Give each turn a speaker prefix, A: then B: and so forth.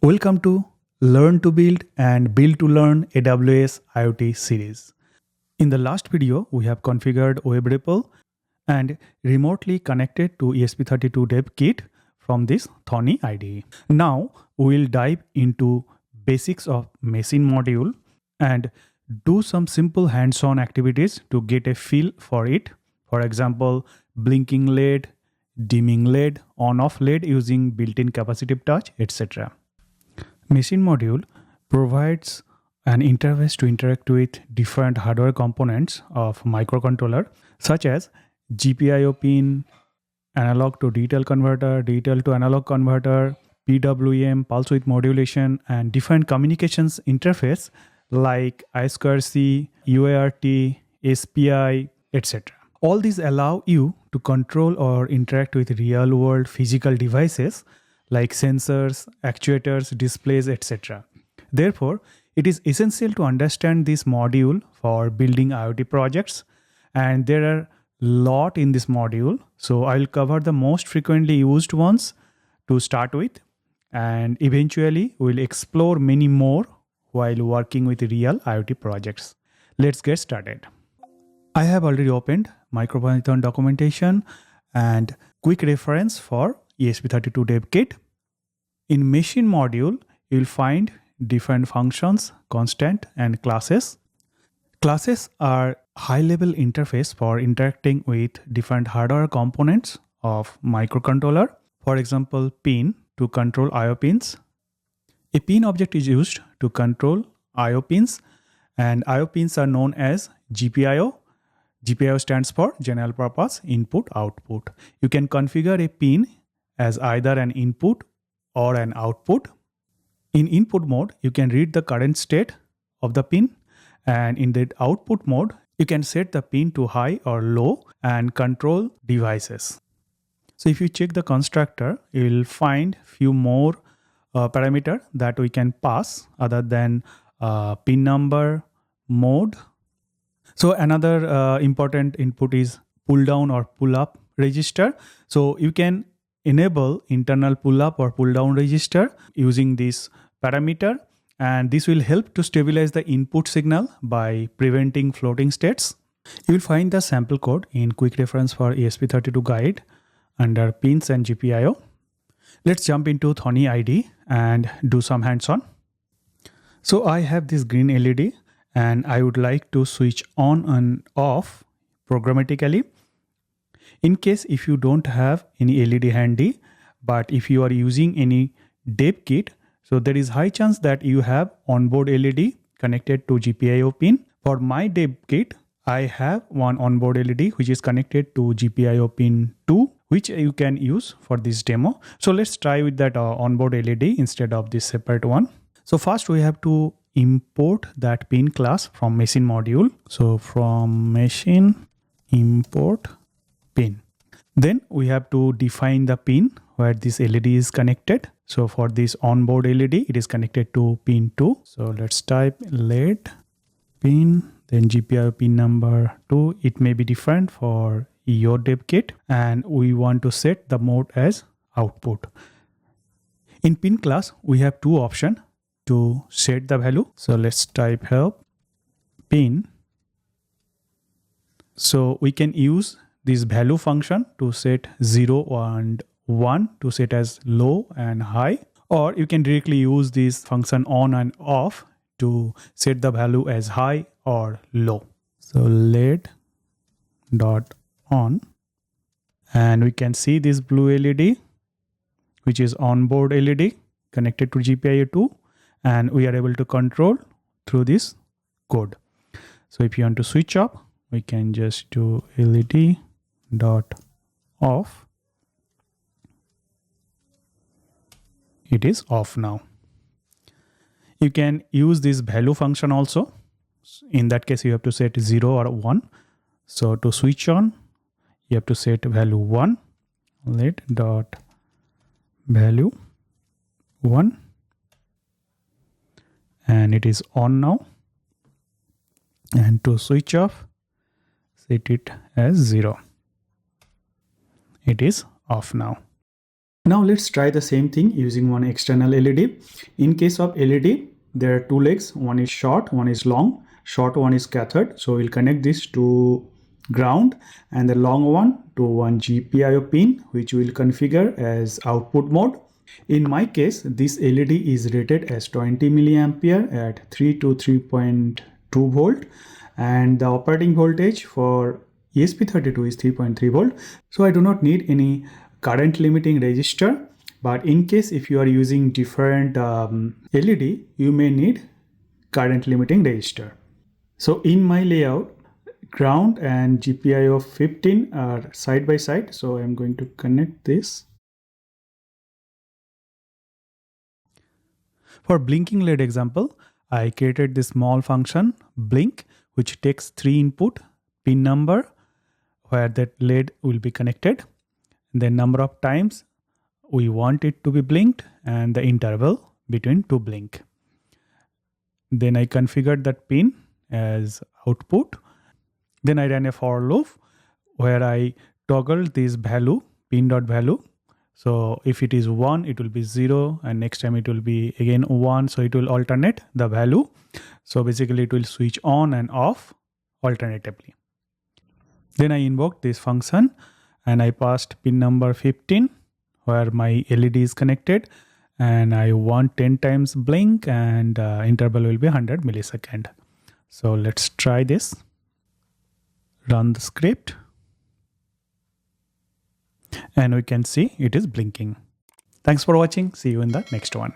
A: Welcome to Learn to Build and Build to Learn AWS IoT series. In the last video, we have configured web REPL and remotely connected to ESP32 dev kit from this Thorny IDE. Now we will dive into basics of machine module and do some simple hands-on activities to get a feel for it. For example, blinking LED, dimming LED, on-off LED using built-in capacitive touch, etc. Machine module provides an interface to interact with different hardware components of microcontroller such as GPIO pin, analog to digital converter, digital to analog converter, PWM, pulse width modulation, and different communications interface like I2C, UART, SPI, etc. All these allow you to control or interact with real-world physical devices like sensors, actuators, displays, etc. Therefore, it is essential to understand this module for building IoT projects, and there are a lot in this module. So I'll cover the most frequently used ones to start with, and eventually we'll explore many more while working with real IoT projects. Let's get started. I have already opened Micropython documentation and quick reference for ESP32 dev kit. In machine module, you will find different functions, constant, and classes. Classes are high-level interface for interacting with different hardware components of microcontroller. For example, pin to control I/O pins. A pin object is used to control I/O pins, and I/O pins are known as GPIO. GPIO stands for General Purpose Input Output. You can configure a pin as either an input or an output. In input mode, you can read the current state of the pin, and in the output mode, you can set the pin to high or low and control devices. So if you check the constructor, you will find few more parameters that we can pass other than pin number, mode. So another important input is pull down or pull up register. So you can enable internal pull up or pull down register using this parameter, and this will help to stabilize the input signal by preventing floating states. You will find the sample code in quick reference for ESP32 guide under pins and GPIO. Let's jump into Thorny IDE and do some hands-on. So I have this green LED and I would like to switch on and off programmatically. In case if you don't have any LED handy, but if you are using any dev kit, so there is high chance that you have onboard LED connected to GPIO pin. For my dev kit, I have one onboard LED which is connected to GPIO pin 2, which you can use for this demo. So let's try with that onboard LED instead of this separate one. So first we have to import that pin class from machine module. So from machine import pin. Then we have to define the pin where this LED is connected. So for this onboard LED, it is connected to pin 2. So let's type LED pin, then GPIO pin number 2. It may be different for your dev kit, and we want to set the mode as output. In pin class, we have two options to set the value. So let's type help pin. So we can use this value function to set 0 and 1 to set as low and high, or you can directly use this function on and off to set the value as high or low. So LED dot on, and we can see this blue LED which is onboard LED connected to GPIO 2, and we are able to control through this code. So if you want to switch off, we can just do LED dot off. It is off now. You can use this value function also. In that case, you have to set 0 or 1. So to switch on, you have to set value 1. LED dot value 1, and it is on now. And to switch off, set it as 0. It is off now. Now let's try the same thing using one external LED. In case of LED, there are two legs. One is short, one is long. Short one is cathode. So we'll connect this to ground, and the long one to one GPIO pin, which we'll configure as output mode. In my case, this LED is rated as 20 milliampere at 3 to 3.2 volt, and the operating voltage for ESP32 is 3.3 volt. So I do not need any current limiting resistor, but in case if you are using different LED, you may need current limiting resistor. So in my layout, ground and GPIO 15 are side by side, so I'm going to connect this. For blinking LED example, I created this small function blink, which takes 3 input, pin number where that LED will be connected, the number of times we want it to be blinked, and the interval between two blink. Then I configured that pin as output. Then I ran a for loop where I toggled this value, pin dot value. So if it is 1, it will be 0, and next time it will be again 1. So it will alternate the value. So basically it will switch on and off alternatively. Then I invoked this function and I passed pin number 15 where my LED is connected, and I want 10 times blink, and interval will be 100 millisecond. So let's try this. Run the script. And we can see it is blinking. Thanks for watching. See you in the next one.